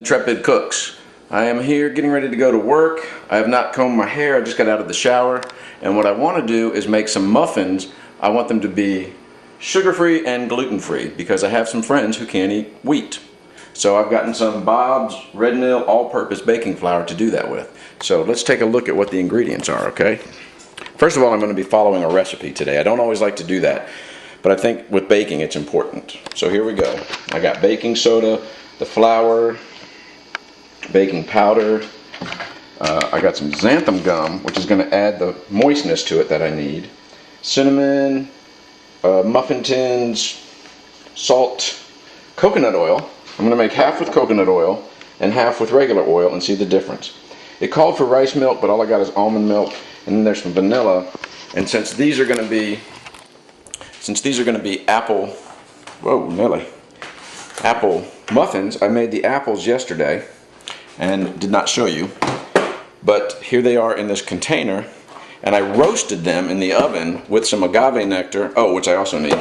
Intrepid Cooks. I am here getting ready to go to work. I have not combed my hair. I just got out of the shower. And what I want to do is make some muffins. I want them to be sugar-free and gluten-free because I have some friends who can't eat wheat. So I've gotten some Bob's Red Mill all-purpose baking flour to do that with. So let's take a look at what the ingredients are, okay? First of all, I'm going to be following a recipe today. I don't always like to do that, but I think with baking it's important. So here we go. I got baking soda, the flour, baking powder. I got some xanthan gum, which is going to add the moistness to it that I need. Cinnamon, muffin tins, salt, coconut oil. I'm going to make half with coconut oil and half with regular oil and see the difference. It called for rice milk, but all I got is almond milk, and then there's some vanilla. And since these are going to be apple, whoa, Nelly, apple muffins, I made the apples yesterday and did not show you, but here they are in this container, and I roasted them in the oven with some agave nectar, oh, which I also need,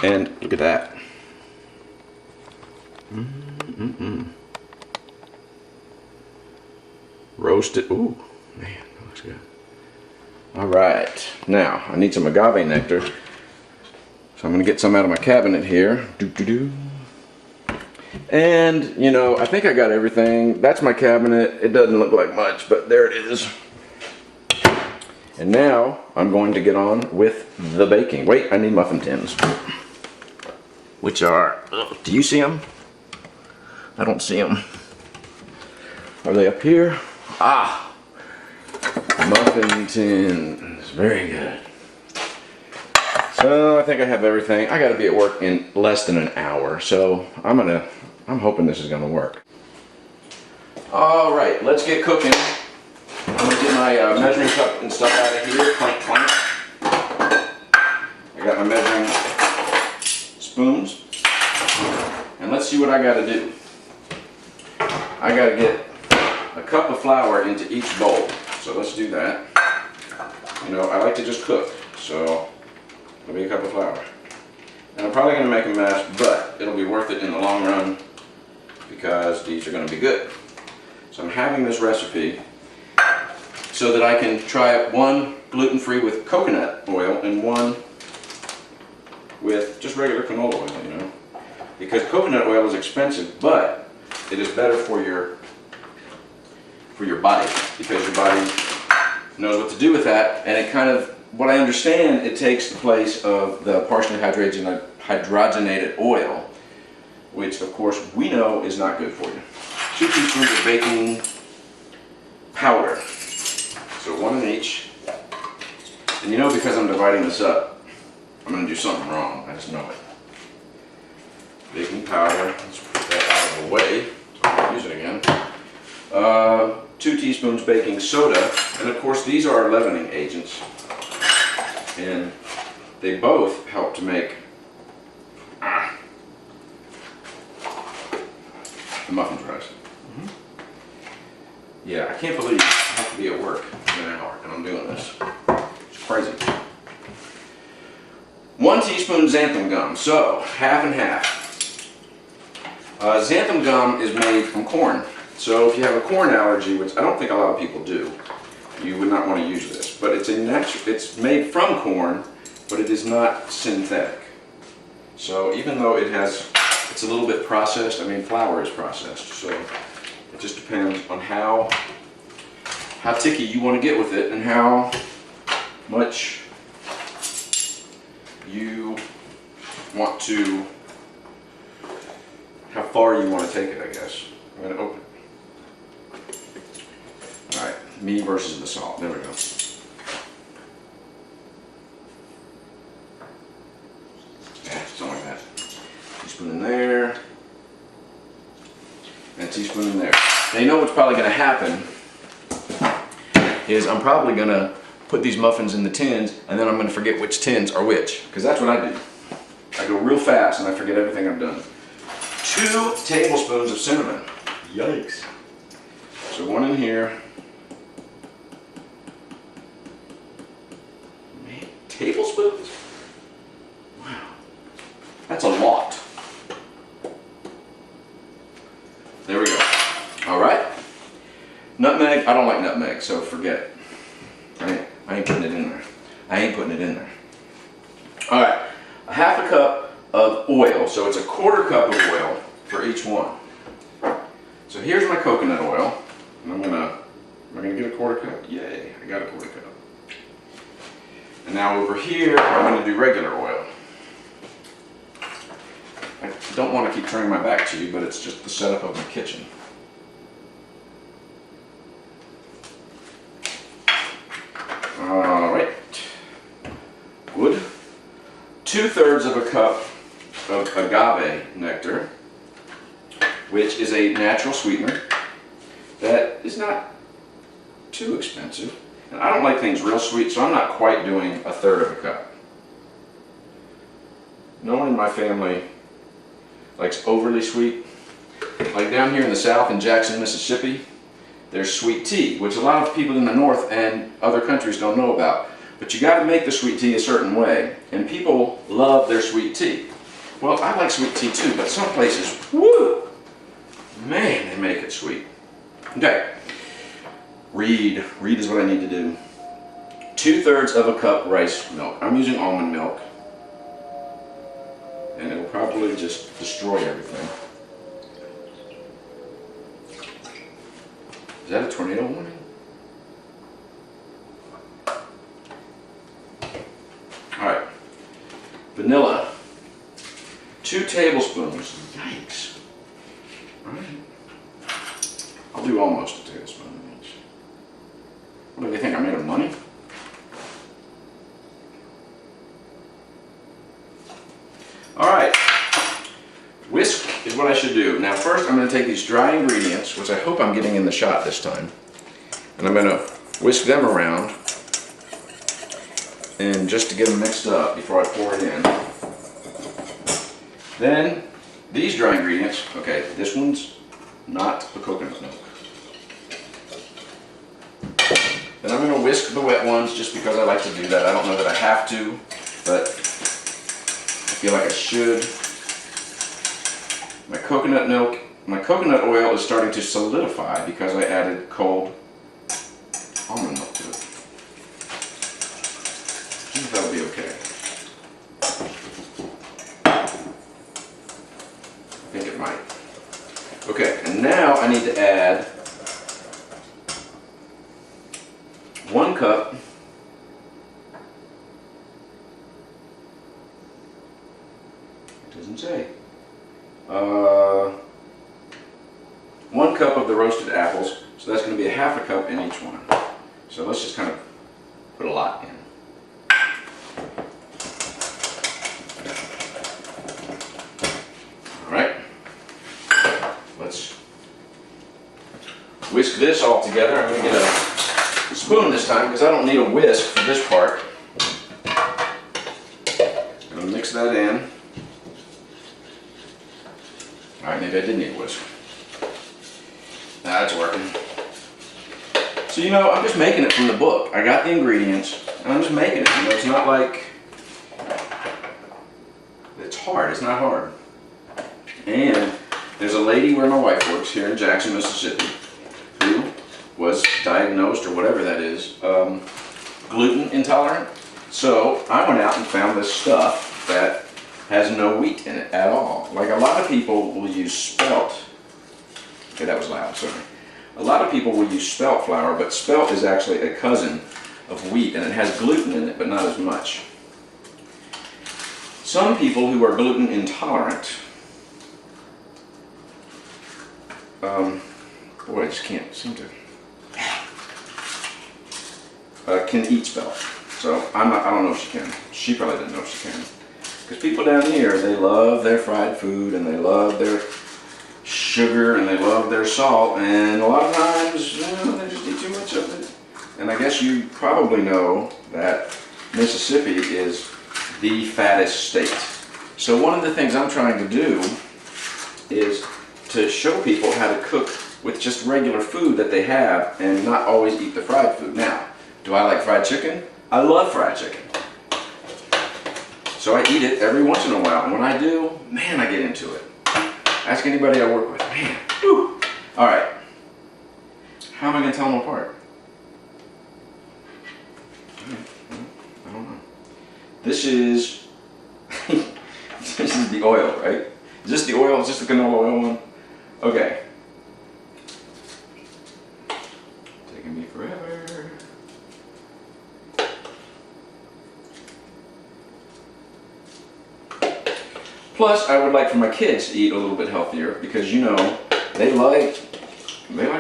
and look at that. Roasted, ooh, man, that looks good. All right, now I need some agave nectar, so I'm gonna get some out of my cabinet here. And, you know, I think I got everything. That's my cabinet. It doesn't look like much, but there it is. And now I'm going to get on with the baking. Wait, I need muffin tins. Which are, do you see them? I don't see them. Are they up here? Ah, muffin tins. Very good. So I think I have everything. I got to be at work in less than an hour, so I'm hoping this is going to work. All right, let's get cooking. I'm going to get my measuring cup and stuff out of here. Clank, clank. I got my measuring spoons. And let's see what I got to do. I got to get a cup of flour into each bowl. So let's do that. You know, I like to just cook. So it'll be a cup of flour. And I'm probably going to make a mess, but it'll be worth it in the long run because these are going to be good. So I'm having this recipe so that I can try one gluten-free with coconut oil and one with just regular canola oil, you know. Because coconut oil is expensive, but it is better for your body because your body knows what to do with that, and it kind of, what I understand, it takes the place of the partially hydrogenated oil, which of course we know is not good for you. 2 teaspoons of baking powder, so 1 in each. And you know, because I'm dividing this up, I'm going to do something wrong. I just know it. Baking powder, let's put that out of the way so I can use it again. 2 teaspoons baking soda, and of course these are leavening agents. And they both help to make the muffins rise. Yeah, I can't believe I have to be at work in an hour and I'm doing this. It's crazy. 1 teaspoon xanthan gum, so half and half. Xanthan gum is made from corn. So if you have a corn allergy, which I don't think a lot of people do, you would not want to use this. But it's made from corn, but it is not synthetic. So even though it's a little bit processed, I mean flour is processed, so it just depends on how ticky you want to get with it and how much you want to, how far you want to take it, I guess. I'm going to open it. Alright, me versus the salt. There we go. Yeah, something like that. Teaspoon in there. And a teaspoon in there. Now you know what's probably going to happen is I'm probably going to put these muffins in the tins and then I'm going to forget which tins are which. Because that's what I do. I go real fast and I forget everything I've done. 2 tablespoons of cinnamon. Yikes. So 1 in here. Man, tablespoons? Wow. That's a lot. There we go. Nutmeg, I don't like nutmeg, so forget it. I ain't putting it in there. I ain't putting it in there. All right, a half a cup of oil. So it's a quarter cup of oil for each one. So here's my coconut oil. And am I gonna get a quarter cup? Yay, I got a quarter cup. And now over here, I'm gonna do regular oil. I don't want to keep turning my back to you, but it's just the setup of my kitchen. All right, good. 2/3 of a cup of agave nectar, which is a natural sweetener that is not too expensive. And I don't like things real sweet, so I'm not quite doing 1/3 of a cup. No one in my family likes overly sweet. Like down here in the South in Jackson, Mississippi, there's sweet tea, which a lot of people in the North and other countries don't know about. But you got to make the sweet tea a certain way, and people love their sweet tea. Well, I like sweet tea too, but some places, woo, man, they make it sweet. Okay, read is what I need to do. 2/3 of a cup rice milk. I'm using almond milk, and it'll probably just destroy everything. Is that a tornado warning? All right, vanilla, 2 tablespoons. Yikes. All right, I'll do almost a tablespoon of each. What do they think, I'm made of money? All right, whisk is what I should do. Now first I'm going to take these dry ingredients, which I hope I'm getting in the shot this time, and I'm going to whisk them around, and just to get them mixed up before I pour it in. Then these dry ingredients, okay, this one's not the coconut milk. Then I'm going to whisk the wet ones just because I like to do that. I don't know that I have to, but I feel like I should. My coconut oil is starting to solidify because I added cold almond milk to it. I think that'll be okay. I think it might. Okay, and now I need to add 1 cup it doesn't say. 1 cup of the roasted apples, so that's going to be a half a cup in each one. So let's just kind of put a lot in. All right, let's whisk this all together. I'm going to get a spoon this time because I don't need a whisk for this part. I'm going to mix that in. Alright, maybe I did need a whisk. That's working. So, you know, I'm just making it from the book. I got the ingredients, and I'm just making it. You know, it's not like... It's hard. It's not hard. And there's a lady where my wife works here in Jackson, Mississippi, who was diagnosed, or whatever that is, gluten intolerant. So I went out and found this stuff that has no wheat in it at all. Like a lot of people will use spelt. Okay, that was loud, sorry. A lot of people will use spelt flour, but spelt is actually a cousin of wheat, and it has gluten in it, but not as much. Some people who are gluten intolerant, boy, I just can't seem to, can eat spelt. So I don't know if she can. She probably didn't know if she can. Because people down here, they love their fried food, and they love their sugar, and they love their salt, and a lot of times, they just eat too much of it. And I guess you probably know that Mississippi is the fattest state. So one of the things I'm trying to do is to show people how to cook with just regular food that they have, and not always eat the fried food. Now, do I like fried chicken? I love fried chicken. So I eat it every once in a while, and when I do, man, I get into it. Ask anybody I work with, man, whew. All right, how am I going to can't tell them apart. I don't know. This is this is the oil, right? Is this the oil? Is this the canola oil one? Okay. Taking me forever. Plus, I would like for my kids to eat a little bit healthier because, you know, they like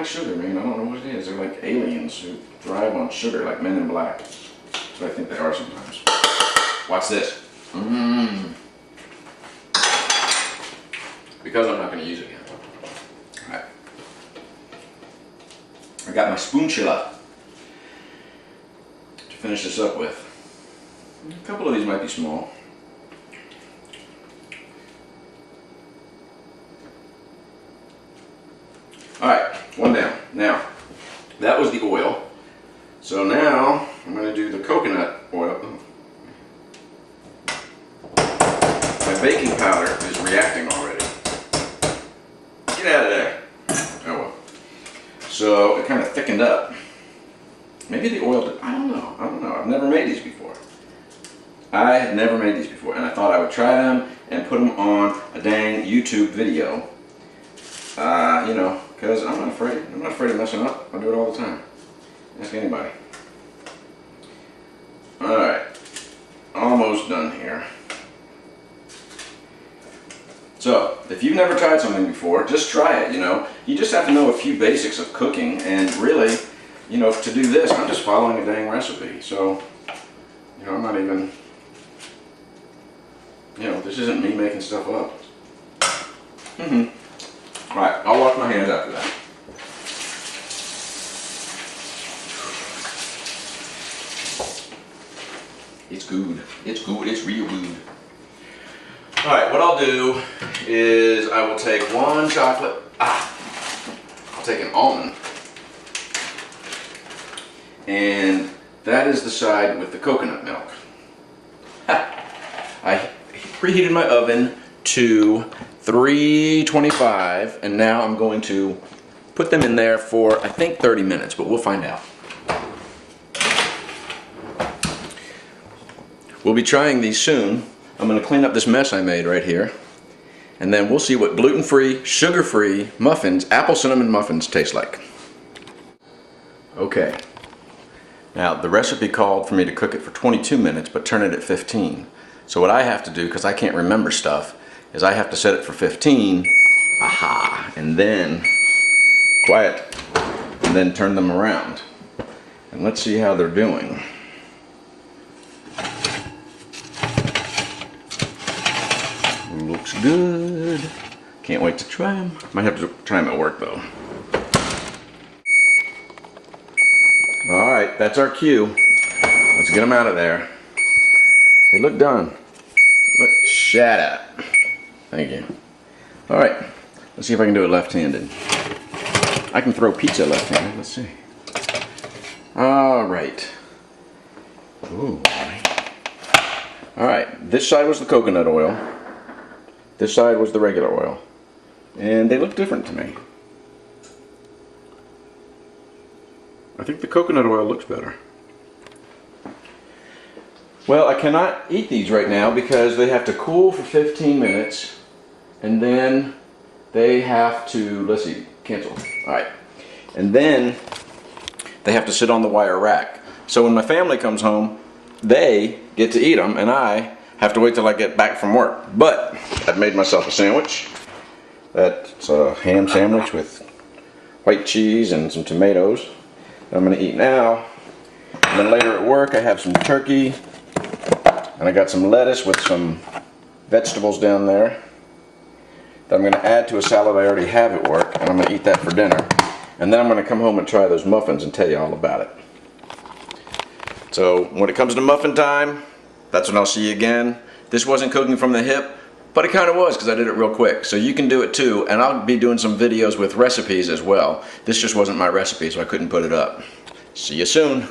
sugar, man. I don't know what it is. They're like aliens who thrive on sugar, like Men in Black. That's what I think they are sometimes. Watch this. Because I'm not going to use it yet. All right. I got my spoonchilla to finish this up with. A couple of these might be small. Alright, one down. Now, that was the oil. So now, I'm going to do the coconut oil. My baking powder is reacting already. Get out of there. Oh well. So, it kind of thickened up. Maybe the oil did, I don't know. I've never made these before. I had never made these before, and I thought I would try them and put them on a dang YouTube video. You know, because I'm not afraid. I'm not afraid of messing up. I do it all the time. Ask anybody. Alright. Almost done here. So, if you've never tried something before, just try it, you know. You just have to know a few basics of cooking, and really, you know, to do this, I'm just following a dang recipe. So, you know, I'm not even, you know, this isn't me making stuff up. Right, I'll wash my hands after that. It's good. It's good. It's real good. Alright, what I'll do is I will take one chocolate. I'll take an almond. And that is the side with the coconut milk. I preheated my oven to 325, and now I'm going to put them in there for, I think, 30 minutes, but we'll find out. We'll be trying these soon. I'm going to clean up this mess I made right here, and then we'll see what gluten-free, sugar-free muffins, apple cinnamon muffins, taste like. Okay. Now, the recipe called for me to cook it for 22 minutes, but turn it at 15. So what I have to do, because I can't remember stuff, is I have to set it for 15, and then quiet, and then turn them around. And let's see how they're doing. Looks good. Can't wait to try them. Might have to try them at work though. Alright, that's our cue. Let's get them out of there. They look done. Look, shut up. Thank you. Alright, let's see if I can do it left-handed. I can throw pizza left-handed, let's see. Alright. Ooh. Alright, this side was the coconut oil. This side was the regular oil. And they look different to me. I think the coconut oil looks better. Well, I cannot eat these right now because they have to cool for 15 minutes. And then they have to, let's see, cancel. Alright. And then they have to sit on the wire rack. So when my family comes home, they get to eat them and I have to wait till I get back from work. But I've made myself a sandwich. That's a ham sandwich with white cheese and some tomatoes that I'm going to eat now. And then later at work I have some turkey and I got some lettuce with some vegetables down there that I'm going to add to a salad I already have at work, and I'm going to eat that for dinner. And then I'm going to come home and try those muffins and tell you all about it. So when it comes to muffin time, that's when I'll see you again. This wasn't cooking from the hip, but it kind of was because I did it real quick. So you can do it too, and I'll be doing some videos with recipes as well. This just wasn't my recipe, so I couldn't put it up. See you soon.